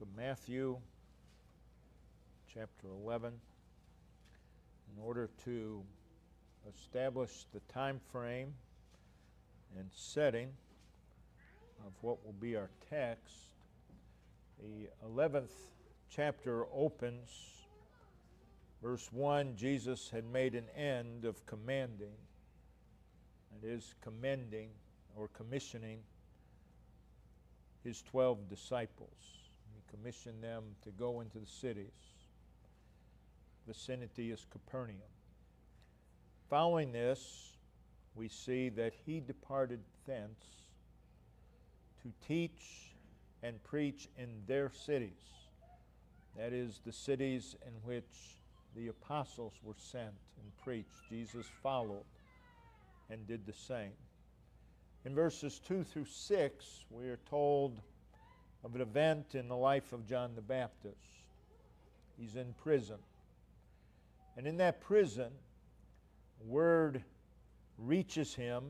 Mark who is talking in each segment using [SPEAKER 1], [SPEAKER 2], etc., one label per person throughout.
[SPEAKER 1] book of Matthew, chapter 11, in order to establish the time frame and setting of what will be our text. The 11th chapter opens, verse 1, Jesus had made an end of commanding, that is, commending or commissioning his 12 disciples. He commissioned them to go into the cities. Vicinity is Capernaum. Following this, we see that he departed thence to teach and preach in their cities. That is, the cities in which the apostles were sent and preached. Jesus followed and did the same. In verses 2 through 6, we are told of an event in the life of John the Baptist. He's in prison. And in that prison, word reaches him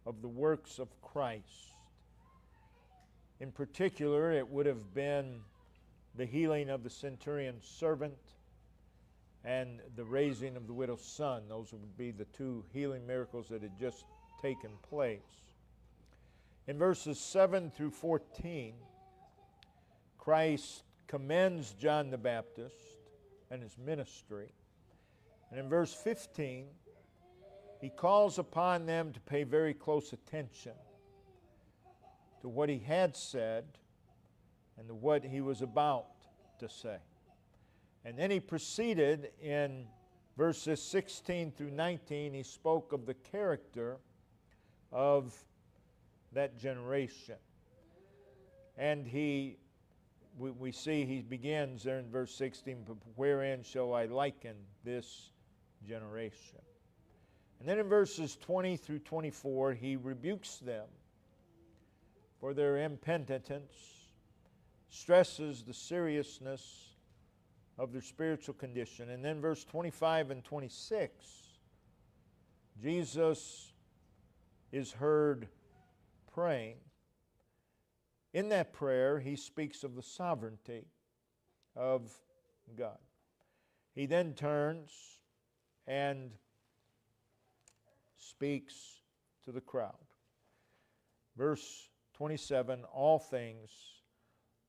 [SPEAKER 1] of the works of Christ. In particular, it would have been the healing of the centurion's servant and the raising of the widow's son. Those would be the two healing miracles that had just taken place. In verses 7 through 14, Christ commends John the Baptist and his ministry. And in verse 15, he calls upon them to pay very close attention to what he had said and to what he was about to say. And then he proceeded in verses 16 through 19, he spoke of the character of that generation. And we see he begins there in verse 16, wherein shall I liken this generation? And then in verses 20 through 24, he rebukes them for their impenitence, stresses the seriousness of their spiritual condition. And then verse 25 and 26, Jesus is heard praying. In that prayer, he speaks of the sovereignty of God. He then turns and speaks to the crowd. Verse 27, all things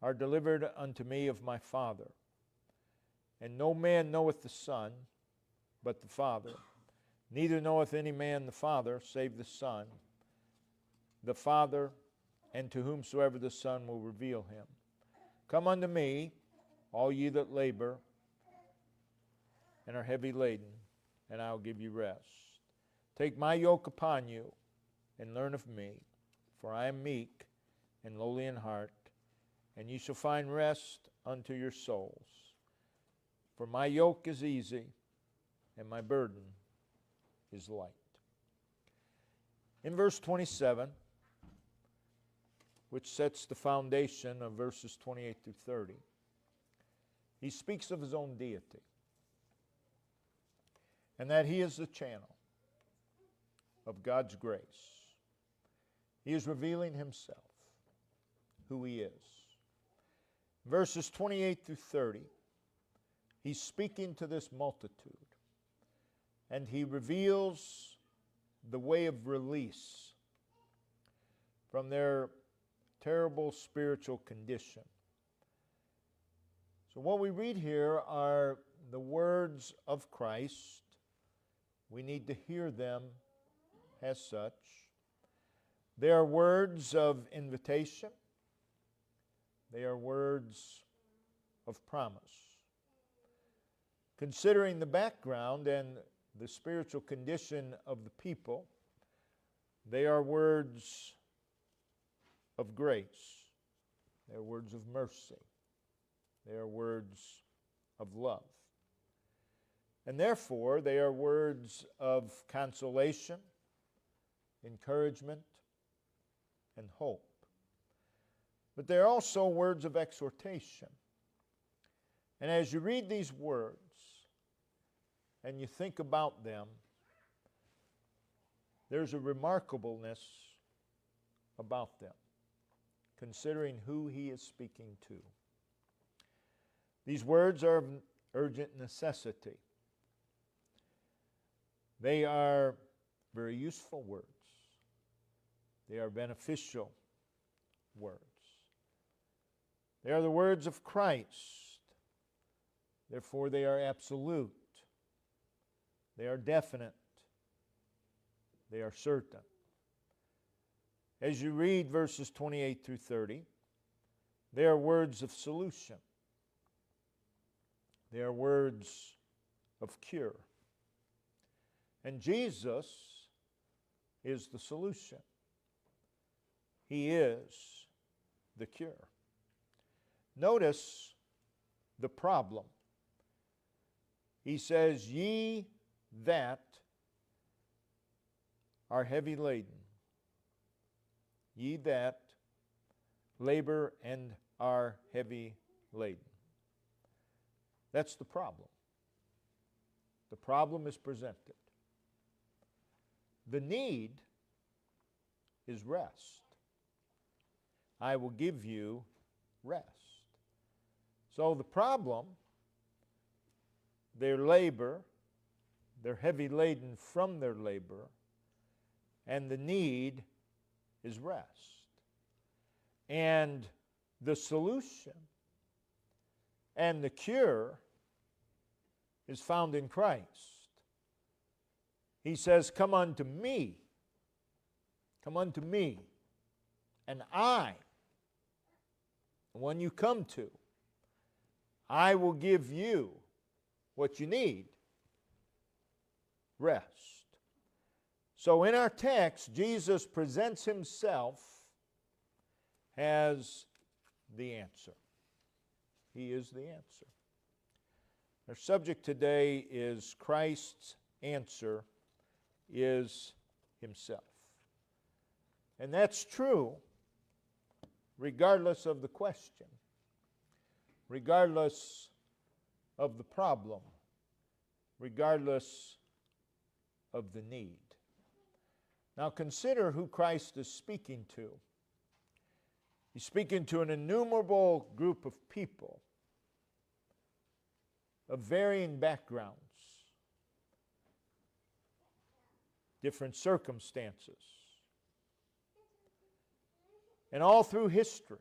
[SPEAKER 1] are delivered unto me of my Father, and no man knoweth the Son but the Father, neither knoweth any man the Father save the Son, the Father, and to whomsoever the Son will reveal him. Come unto me, all ye that labor and are heavy laden, and I will give you rest. Take my yoke upon you, and learn of me, for I am meek and lowly in heart, and ye shall find rest unto your souls. For my yoke is easy, and my burden is light. In verse 27, which sets the foundation of verses 28 through 30, he speaks of his own deity, and that he is the channel of God's grace. He is revealing himself, who he is. Verses 28 through 30, he's speaking to this multitude, and he reveals the way of release from their terrible spiritual condition. So what we read here are the words of Christ. We need to hear them as such. They are words of invitation. They are words of promise. Considering the background and the spiritual condition of the people, they are words of grace. They are words of mercy. They are words of love. And therefore, they are words of consolation, encouragement, and hope. But they're also words of exhortation. And as you read these words and you think about them, there's a remarkableness about them, considering who he is speaking to. These words are of urgent necessity. They are very useful words. They are beneficial words. They are the words of Christ. Therefore, they are absolute. They are definite. They are certain. As you read verses 28 through 30, they are words of solution. They are words of cure. And Jesus is the solution. He is the cure. Notice the problem. He says, ye that are heavy laden, ye that labor and are heavy laden. That's the problem. The problem is presented. The need is rest. I will give you rest. So the problem, their labor, they're heavy laden from their labor, and the need is rest. And the solution and the cure is found in Christ. He says, come unto me, and I, the one you come to, I will give you what you need, rest. So in our text, Jesus presents himself as the answer. He is the answer. Our subject today is Christ's answer is himself. And that's true regardless of the question, regardless of the problem, regardless of the need. Now consider who Christ is speaking to. He's speaking to an innumerable group of people of varying backgrounds, different circumstances, and all through history.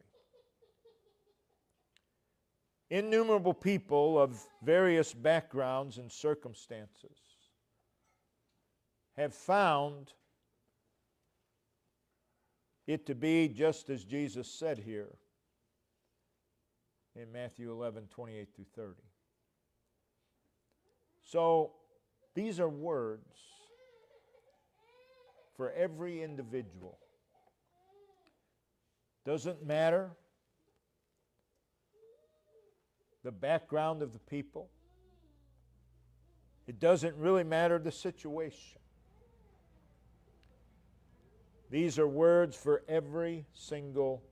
[SPEAKER 1] Innumerable people of various backgrounds and circumstances have found it to be just as Jesus said here in Matthew 11:28 through 30. So these are words for every individual. Doesn't matter the background of the people. It doesn't really matter the situation. These are words for every single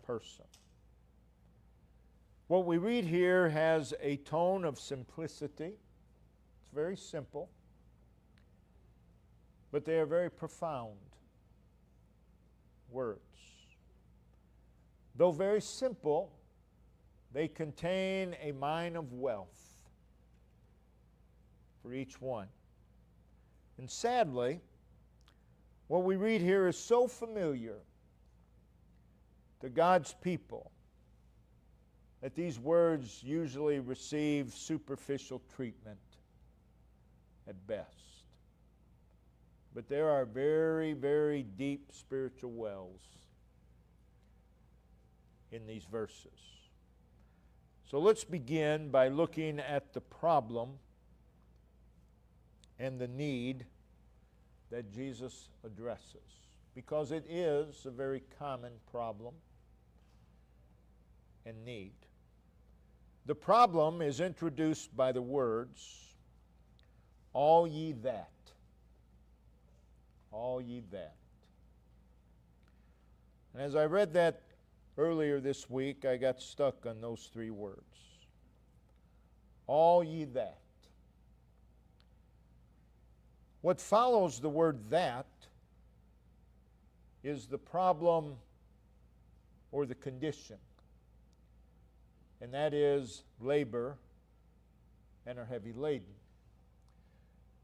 [SPEAKER 1] person. What we read here has a tone of simplicity. It's very simple, but they are very profound words. Though very simple, they contain a mine of wealth for each one. And sadly, what we read here is so familiar to God's people that these words usually receive superficial treatment at best. But there are very, very deep spiritual wells in these verses. So let's begin by looking at the problem and the need that Jesus addresses, because it is a very common problem and need. The problem is introduced by the words, all ye that. All ye that. And as I read that earlier this week, I got stuck on those three words. All ye that. What follows the word that is the problem or the condition. and that is labor and are heavy laden.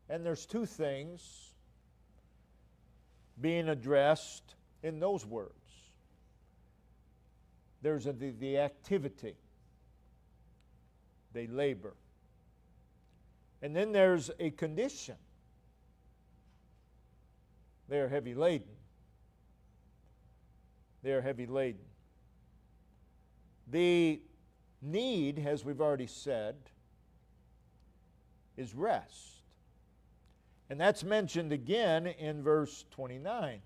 [SPEAKER 1] And there's two things being addressed in those words. There's the activity. They labor. And then there's a condition. They are heavy laden. They are heavy laden. The need, as we've already said, is rest. And that's mentioned again in verse 29,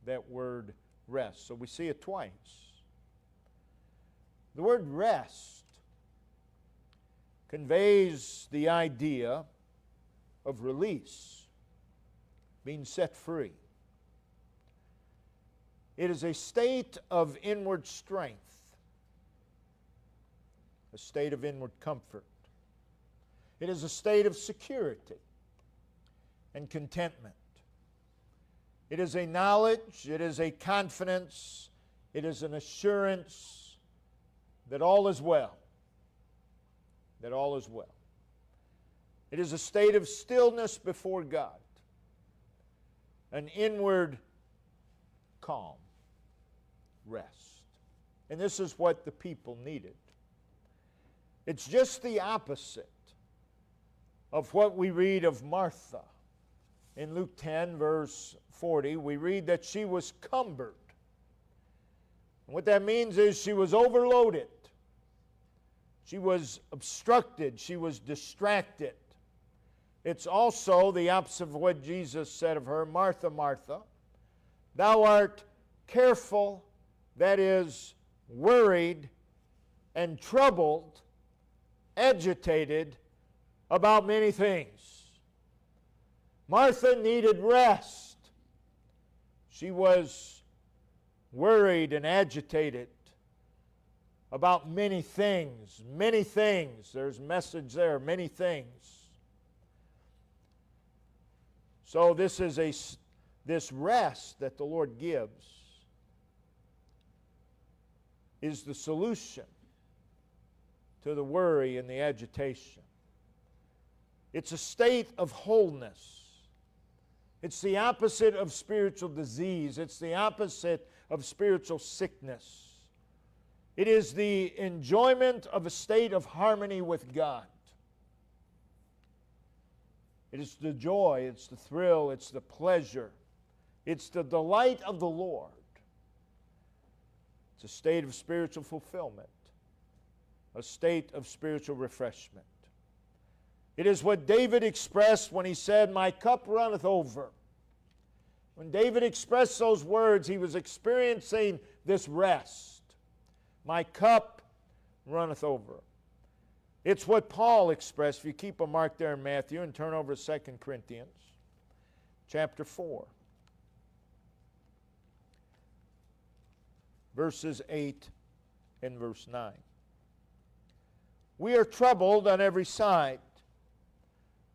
[SPEAKER 1] that word rest. So we see it twice. The word rest conveys the idea of release, being set free. It is a state of inward strength, a state of inward comfort. It is a state of security and contentment. It is a knowledge, it is a confidence, it is an assurance that all is well. That all is well. It is a state of stillness before God, an inward calm, rest. And this is what the people needed. It's just the opposite of what we read of Martha. In Luke 10, verse 40, we read that she was cumbered. And what that means is she was overloaded. She was obstructed. She was distracted. It's also the opposite of what Jesus said of her, Martha, Martha, thou art careful, that is, worried and troubled, agitated about many things. Martha needed rest. She was worried and agitated about many things. Many things. There's a message there, many things. So this rest that the Lord gives is the solution to the worry and the agitation. It's a state of wholeness. It's the opposite of spiritual disease. It's the opposite of spiritual sickness. It is the enjoyment of a state of harmony with God. It is the joy, it's the thrill, it's the pleasure. It's the delight of the Lord. It's a state of spiritual fulfillment, a state of spiritual refreshment. It is what David expressed when he said, my cup runneth over. When David expressed those words, he was experiencing this rest. My cup runneth over. It's what Paul expressed. If you keep a mark there in Matthew and turn over to 2 Corinthians chapter 4. Verses 8 and verse 9. We are troubled on every side,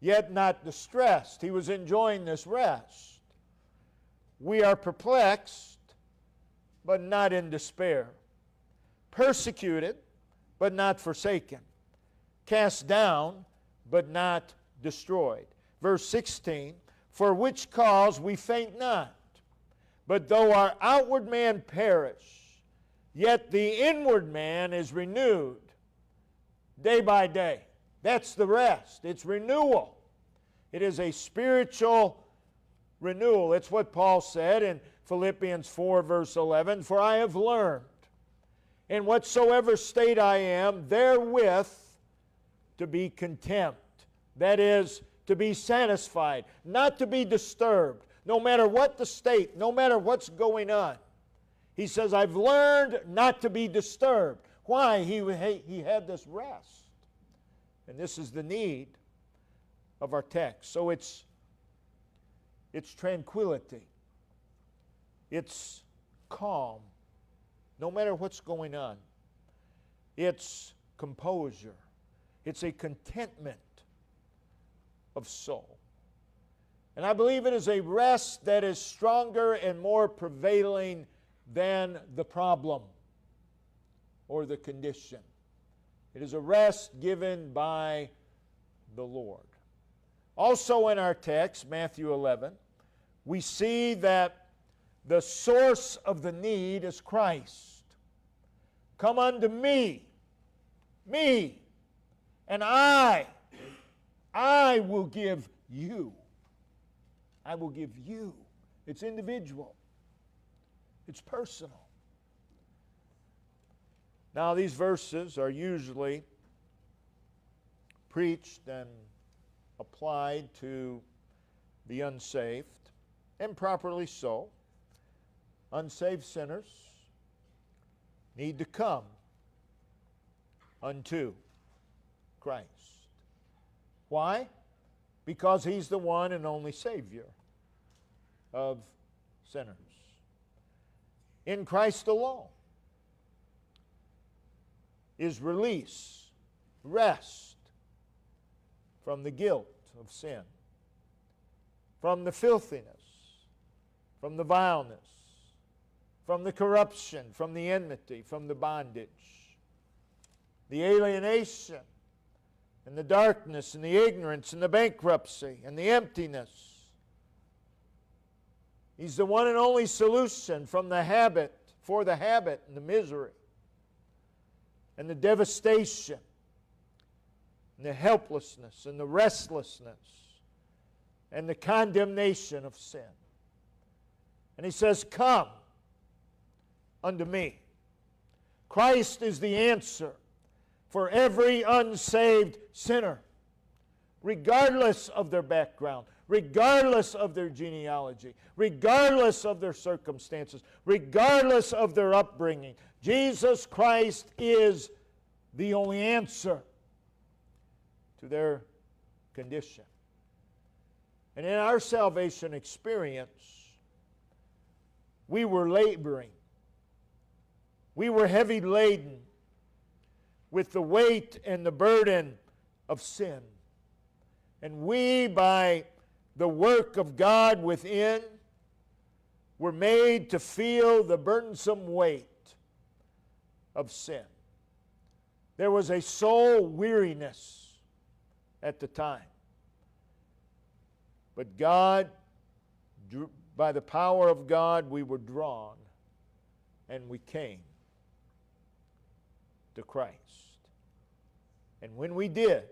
[SPEAKER 1] yet not distressed. He was enjoying this rest. We are perplexed, but not in despair. Persecuted, but not forsaken. Cast down, but not destroyed. Verse 16, for which cause we faint not. But though our outward man perish, yet the inward man is renewed day by day. That's the rest. It's renewal. It is a spiritual renewal. It's what Paul said in Philippians 4, verse 11, for I have learned, in whatsoever state I am, therewith to be content. That is, to be satisfied, not to be disturbed, no matter what the state, no matter what's going on. He says, I've learned not to be disturbed. Why? He had this rest. And this is the need of our text. So it's tranquility. It's calm, no matter what's going on. It's composure. It's a contentment of soul. And I believe it is a rest that is stronger and more prevailing than the problem or the condition. It is a rest given by the Lord. Also in our text, Matthew 11, we see that the source of the need is Christ. Come unto me, and I will give you. I will give you. It's individual. It's personal. Now, these verses are usually preached and applied to the unsaved, and properly so. Unsaved sinners need to come unto Christ. Why? Because He's the one and only Savior of sinners. In Christ alone is release, rest from the guilt of sin, from the filthiness, from the vileness, from the corruption, from the enmity, from the bondage, the alienation, and the darkness, and the ignorance, and the bankruptcy, and the emptiness. He's the one and only solution from the habit, for the habit, and the misery, and the devastation, and the helplessness, and the restlessness, and the condemnation of sin. And He says, come unto me. Christ is the answer for every unsaved sinner, regardless of their background, regardless of their genealogy, regardless of their circumstances, regardless of their upbringing. Jesus Christ is the only answer to their condition. And in our salvation experience, we were laboring. We were heavy laden with the weight and the burden of sin. And we, by the work of God within, were made to feel the burdensome weight of sin. There was a soul weariness at the time. But God, by the power of God, we were drawn, and we came to Christ. And when we did,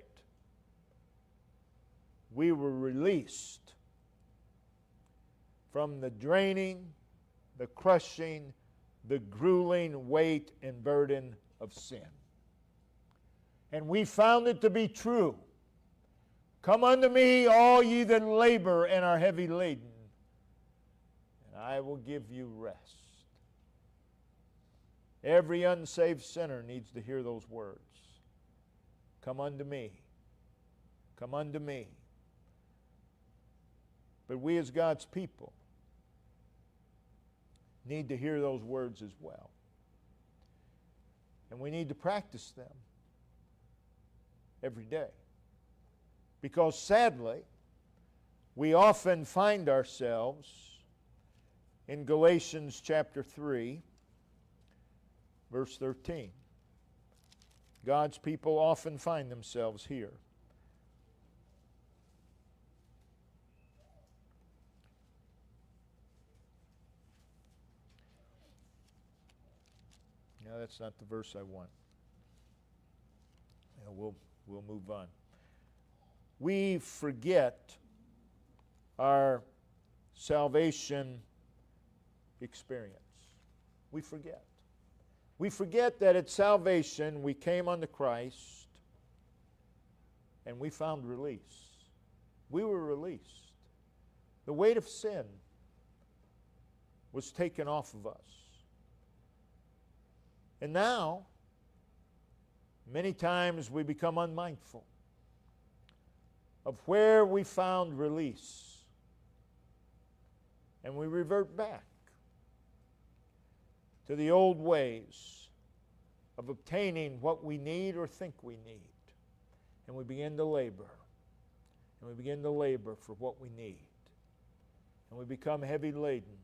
[SPEAKER 1] we were released from the draining, the crushing, the grueling weight and burden of sin. And we found it to be true. Come unto me, all ye that labor and are heavy laden, and I will give you rest. Every unsaved sinner needs to hear those words. Come unto me. Come unto me. But we as God's people need to hear those words as well. And we need to practice them every day. Because sadly, we often find ourselves in Galatians chapter 3, verse 13. God's people often find themselves here. No, that's not the verse I want. We'll move on. We forget our salvation experience. We forget. We forget that at salvation we came unto Christ and we found release. We were released. The weight of sin was taken off of us. And now, many times we become unmindful of where we found release. And we revert back to the old ways of obtaining what we need or think we need. And we begin to labor. And we begin to labor for what we need. And we become heavy laden.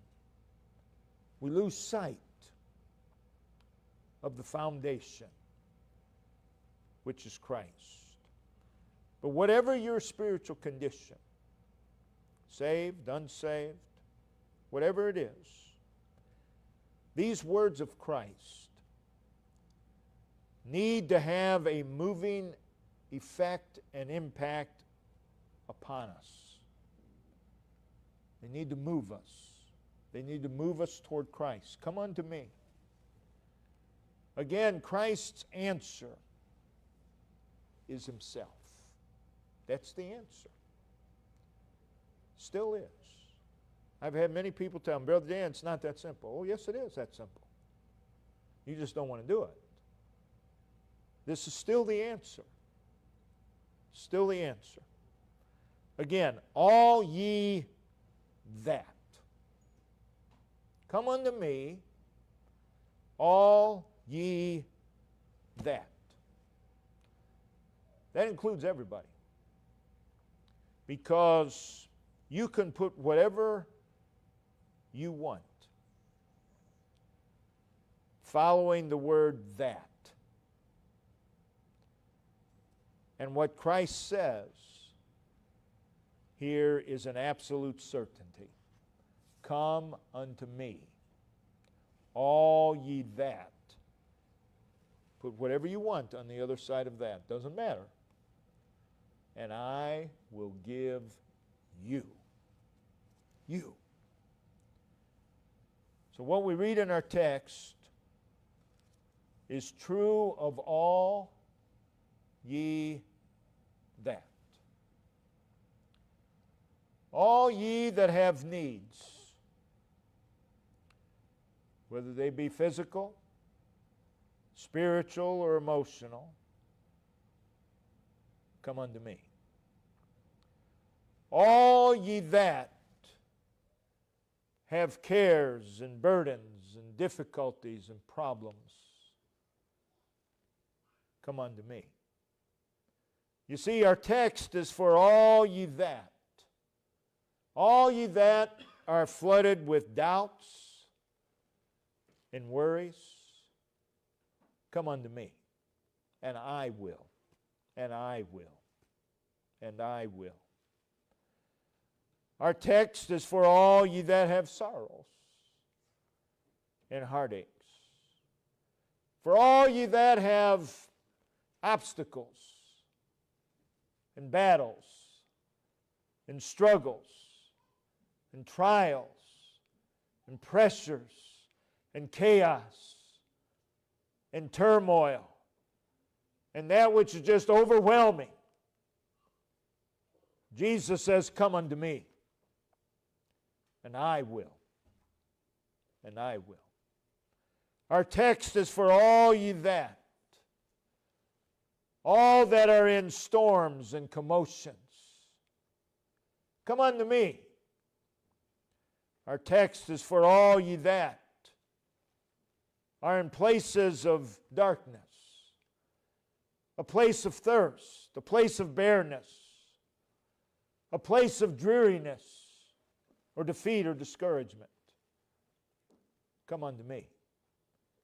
[SPEAKER 1] We lose sight of the foundation which is Christ. But whatever your spiritual condition, saved, unsaved, whatever it is, these words of Christ need to have a moving effect and impact upon us. They need to move us. They need to move us toward Christ. Come unto me. Again, Christ's answer is Himself. That's the answer. Still is. I've had many people tell me, Brother Dan, it's not that simple. Oh, yes, it is that simple. You just don't want to do it. This is still the answer. Still the answer. Again, all ye that. Come unto me, all ye that. That includes everybody. Because you can put whatever you want following the word that. And what Christ says here is an absolute certainty. Come unto me, all ye that. Put whatever you want on the other side of that. Doesn't matter. And I will give you. You. So what we read in our text is true of all ye that. All ye that have needs, whether they be physical, spiritual, or emotional, come unto me. All ye that have cares and burdens and difficulties and problems, come unto me. You see, our text is for all ye that. All ye that are flooded with doubts and worries, come unto me, and I will, and I will, and I will. Our text is for all ye that have sorrows and heartaches. For all ye that have obstacles and battles and struggles and trials and pressures and chaos and turmoil and that which is just overwhelming. Jesus says, come unto me, and I will, and I will. Our text is for all ye that, all that are in storms and commotions. Come unto me. Our text is for all ye that are in places of darkness, a place of thirst, a place of bareness, a place of dreariness, or defeat or discouragement. Come unto me.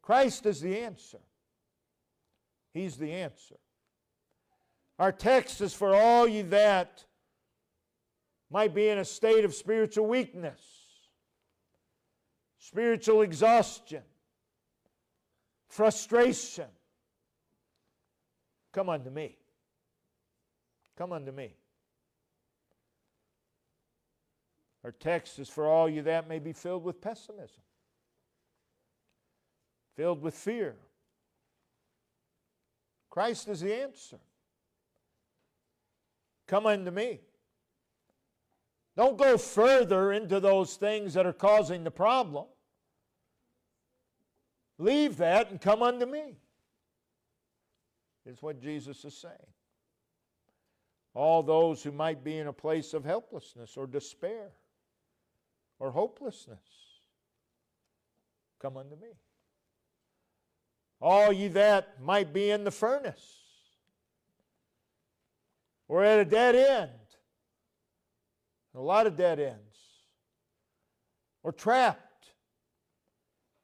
[SPEAKER 1] Christ is the answer. He's the answer. Our text is for all ye that might be in a state of spiritual weakness, spiritual exhaustion, frustration. Come unto me. Come unto me. Our text is for all you that may be filled with pessimism, filled with fear. Christ is the answer. Come unto me. Don't go further into those things that are causing the problem. Leave that and come unto me. Is what Jesus is saying. All those who might be in a place of helplessness or despair or hopelessness, come unto me. All ye that might be in the furnace or at a dead end, a lot of dead ends, or trapped,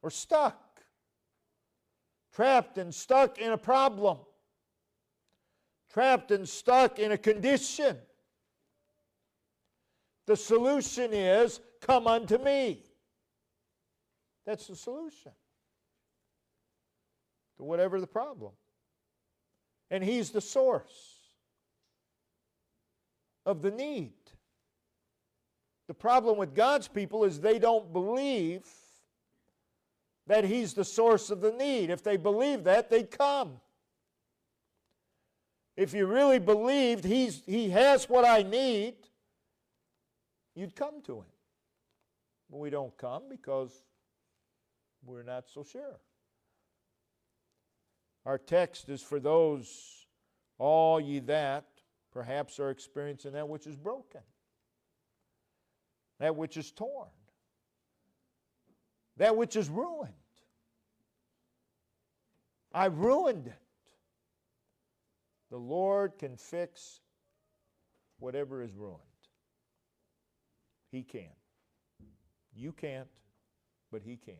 [SPEAKER 1] or stuck, trapped and stuck in a problem, trapped and stuck in a condition. The solution is, come unto me. That's the solution to whatever the problem. And He's the source of the need. The problem with God's people is they don't believe that He's the source of the need. If they believe that, they'd come. If you really believed He has what I need, you'd come to Him. But we don't come because we're not so sure. Our text is for those, all ye that perhaps are experiencing that which is broken, that which is torn, that which is ruined. I ruined it. The Lord can fix whatever is ruined. He can. You can't, but He can.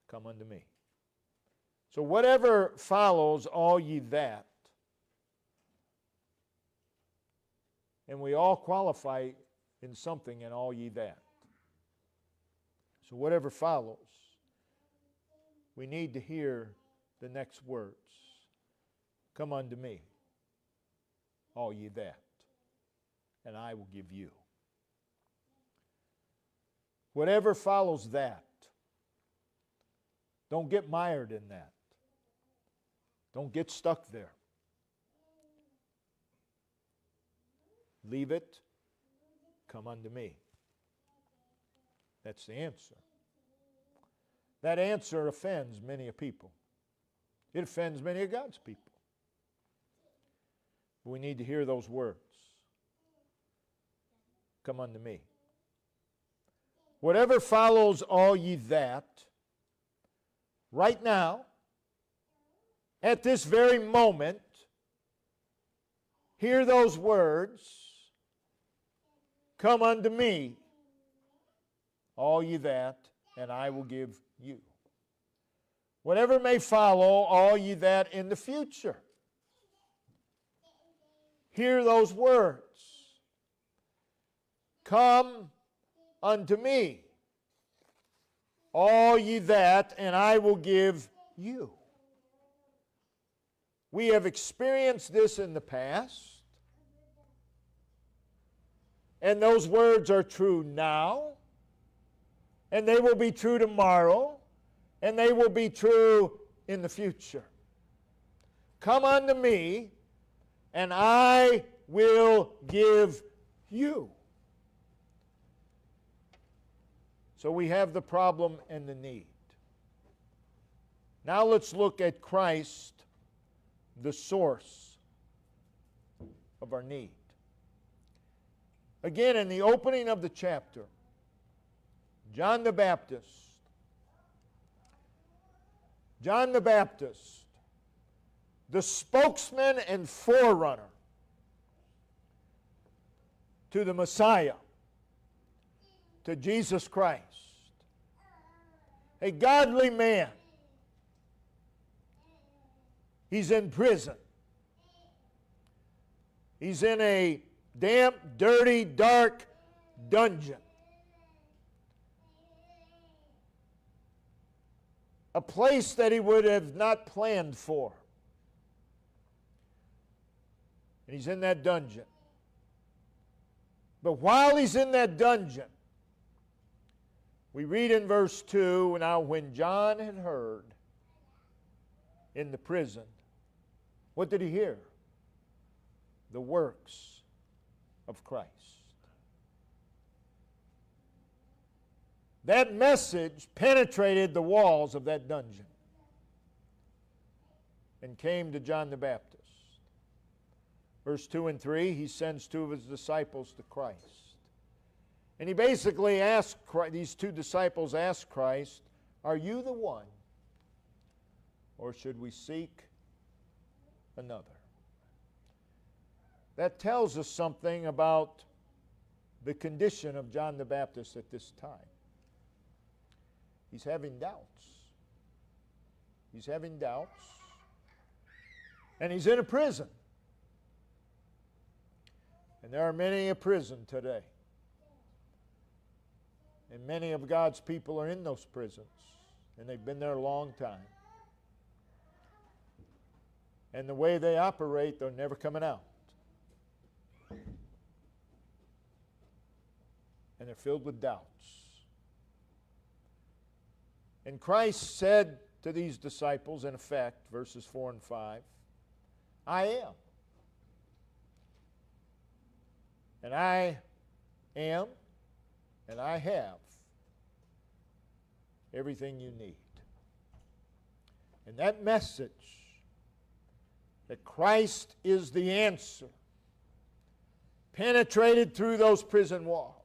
[SPEAKER 1] Come unto me. So whatever follows, all ye that, and we all qualify in something in all ye that. So whatever follows, we need to hear the next words. Come unto me, all ye that, and I will give you. Whatever follows that, don't get mired in that. Don't get stuck there. Leave it. Come unto me. That's the answer. That answer offends many a people. It offends many of God's people. We need to hear those words. Come unto me. Whatever follows all ye that, right now, at this very moment, hear those words. Come unto me, all ye that, and I will give you. Whatever may follow, all ye that in the future. Hear those words. Come unto me, all ye that, and I will give you. We have experienced this in the past, and those words are true now, and they will be true tomorrow, and they will be true in the future. Come unto me, and I will give you. So we have the problem and the need. Now let's look at Christ, the source of our need. Again, in the opening of the chapter, John the Baptist, the spokesman and forerunner to the Messiah, to Jesus Christ, a godly man. He's in prison. He's in a damp, dirty, dark dungeon. A place that he would have not planned for. And he's in that dungeon. But while he's in that dungeon, we read in verse 2, now when John had heard in the prison, what did he hear? The works of Christ. That message penetrated the walls of that dungeon and came to John the Baptist. Verse 2 and 3, he sends two of his disciples to Christ. And he basically asked, these two disciples asked Christ, are you the one, or should we seek another? That tells us something about the condition of John the Baptist at this time. He's having doubts. He's having doubts. And he's in a prison. And there are many a prison today. And many of God's people are in those prisons. And they've been there a long time. And the way they operate, they're never coming out. And they're filled with doubts. And Christ said to these disciples, in effect, verses 4 and 5, I am. And I am, and I have everything you need. And that message that Christ is the answer penetrated through those prison walls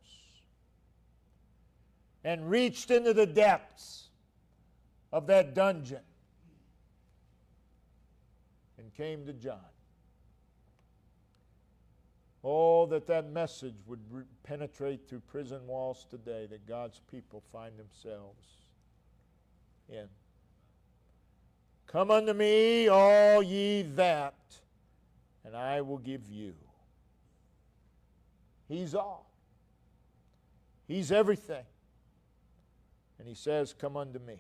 [SPEAKER 1] and reached into the depths of that dungeon and came to John. Oh, that that message would penetrate through prison walls today, that God's people find themselves in. Come unto me, all ye that, and I will give you. He's all. He's everything. And he says, come unto me.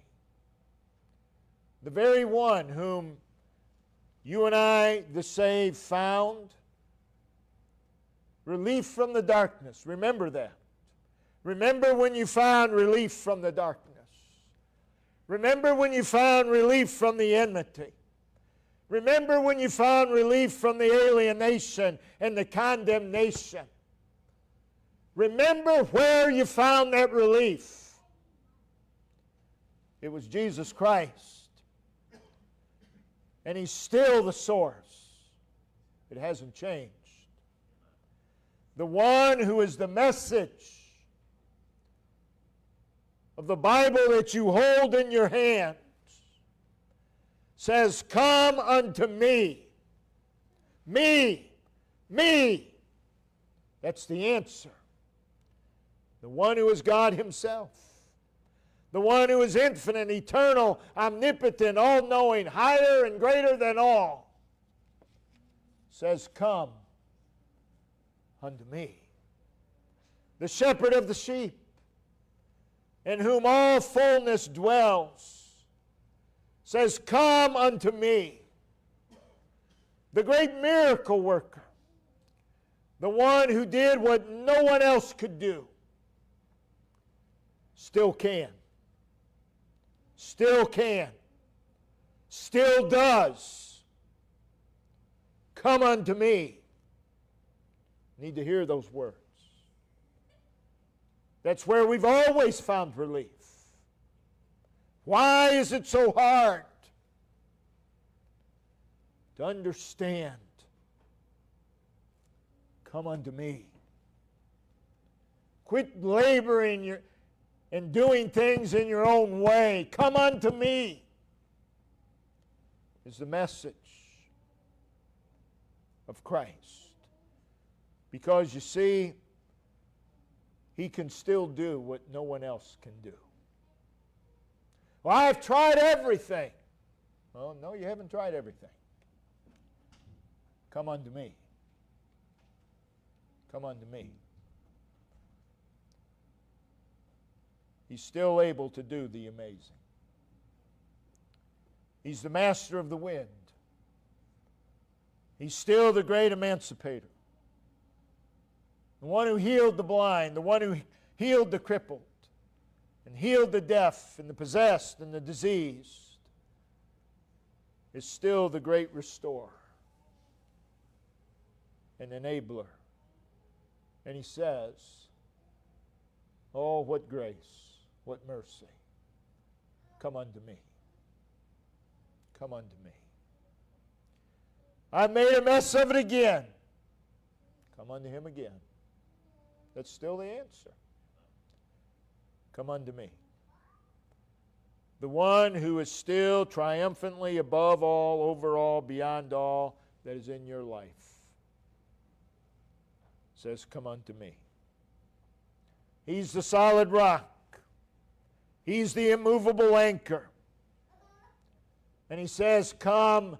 [SPEAKER 1] The very one whom you and I, the saved, found relief from the darkness. Remember that. Remember when you found relief from the darkness. Remember when you found relief from the enmity. Remember when you found relief from the alienation and the condemnation. Remember where you found that relief. It was Jesus Christ. And He's still the source. It hasn't changed. The one who is the message of the Bible that you hold in your hands says, come unto me. Me. Me. That's the answer. The one who is God Himself. The one who is infinite, eternal, omnipotent, all-knowing, higher and greater than all, says, come unto me. The shepherd of the sheep, in whom all fullness dwells, says, come unto me. The great miracle worker, the one who did what no one else could do, still can. Still can. Still does. Come unto me. Need to hear those words. That's where we've always found relief. Why is it so hard to understand? Come unto me. Quit laboring and doing things in your own way. Come unto me is the message of Christ. Because you see, He can still do what no one else can do. Well, I've tried everything. Well, no, you haven't tried everything. Come unto me. Come unto me. He's still able to do the amazing. He's the master of the wind. He's still the great emancipator. The one who healed the blind, the one who healed the crippled, and healed the deaf and the possessed and the diseased, is still the great restorer and enabler. And He says, oh, what grace, what mercy. Come unto me. Come unto me. I made a mess of it again. Come unto Him again. That's still the answer. Come unto me. The one who is still triumphantly above all, over all, beyond all that is in your life says, come unto me. He's the solid rock. He's the immovable anchor. And He says, come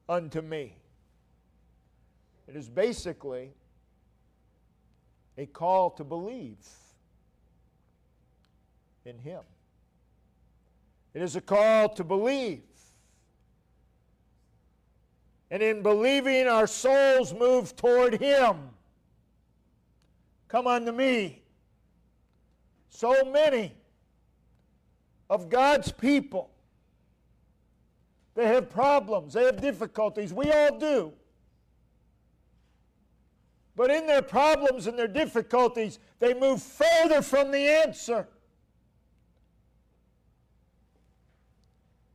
[SPEAKER 1] unto me. It is basically a call to believe in Him. It is a call to believe. And in believing, our souls move toward Him. Come unto me. So many of God's people, they have problems, they have difficulties. We all do. But in their problems and their difficulties, they move further from the answer.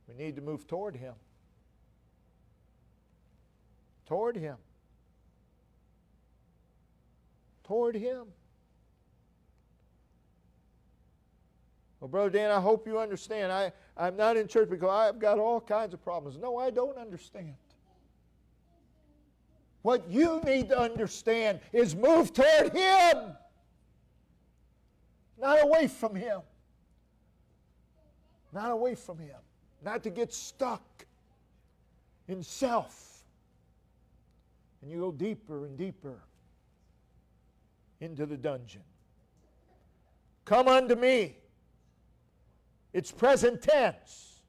[SPEAKER 1] We need to move toward Him. Toward Him. Toward Him. Well, Brother Dan, I hope you understand. I'm not in church because I've got all kinds of problems. No, I don't understand. What you need to understand is move toward Him, not away from Him. Not away from Him. Not to get stuck in self. And you go deeper and deeper into the dungeon. Come unto me. It's present tense.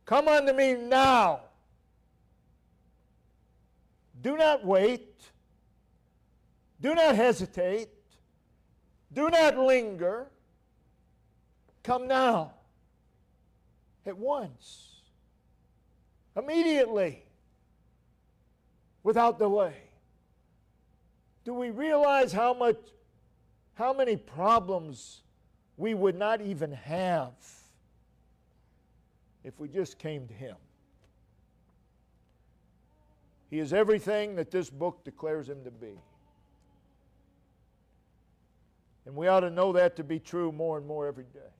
[SPEAKER 1] Come unto me now. Do not wait. Do not hesitate. Do not linger. Come now. At once. Immediately. Without delay. Do we realize how many problems we would not even have if we just came to Him? He is everything that this book declares Him to be. And we ought to know that to be true more and more every day.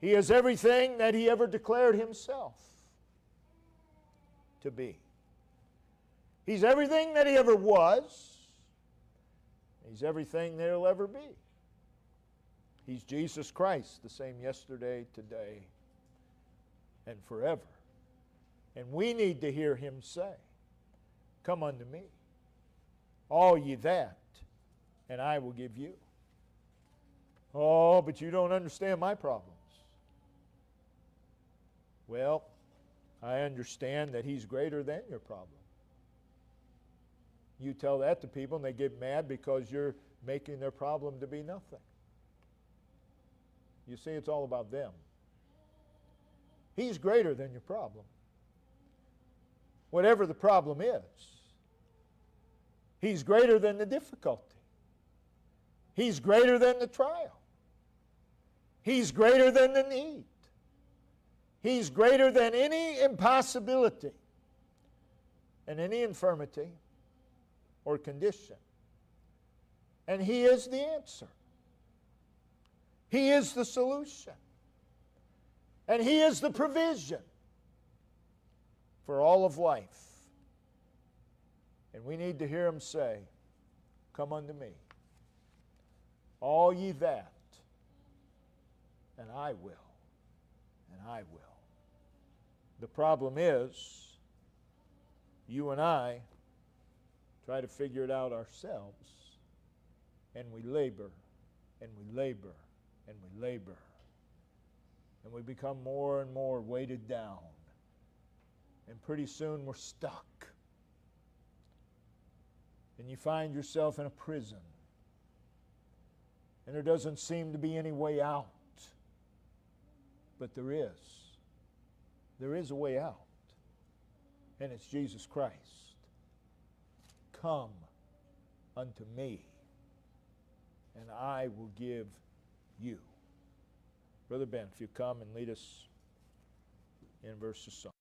[SPEAKER 1] He is everything that He ever declared Himself to be. He's everything that He ever was. He's everything that He'll ever be. He's Jesus Christ, the same yesterday, today, and forever. And we need to hear Him say, come unto me, all ye that, and I will give you. Oh, but you don't understand my problems. Well, I understand that He's greater than your problem. You tell that to people and they get mad because you're making their problem to be nothing. You see, it's all about them. He's greater than your problem. Whatever the problem is, He's greater than the difficulty. He's greater than the trial. He's greater than the need. He's greater than any impossibility and any infirmity or condition. And He is the answer. He is the solution. And He is the provision for all of life. And we need to hear Him say, come unto me, all ye that, and I will, and I will. The problem is, you and I try to figure it out ourselves, and we labor, and we labor, and we labor, and we become more and more weighted down, and pretty soon we're stuck. And you find yourself in a prison, and there doesn't seem to be any way out. But there is. There is a way out, and it's Jesus Christ. Come unto me, and I will give you. Brother Ben, if you come and lead us in verse of song.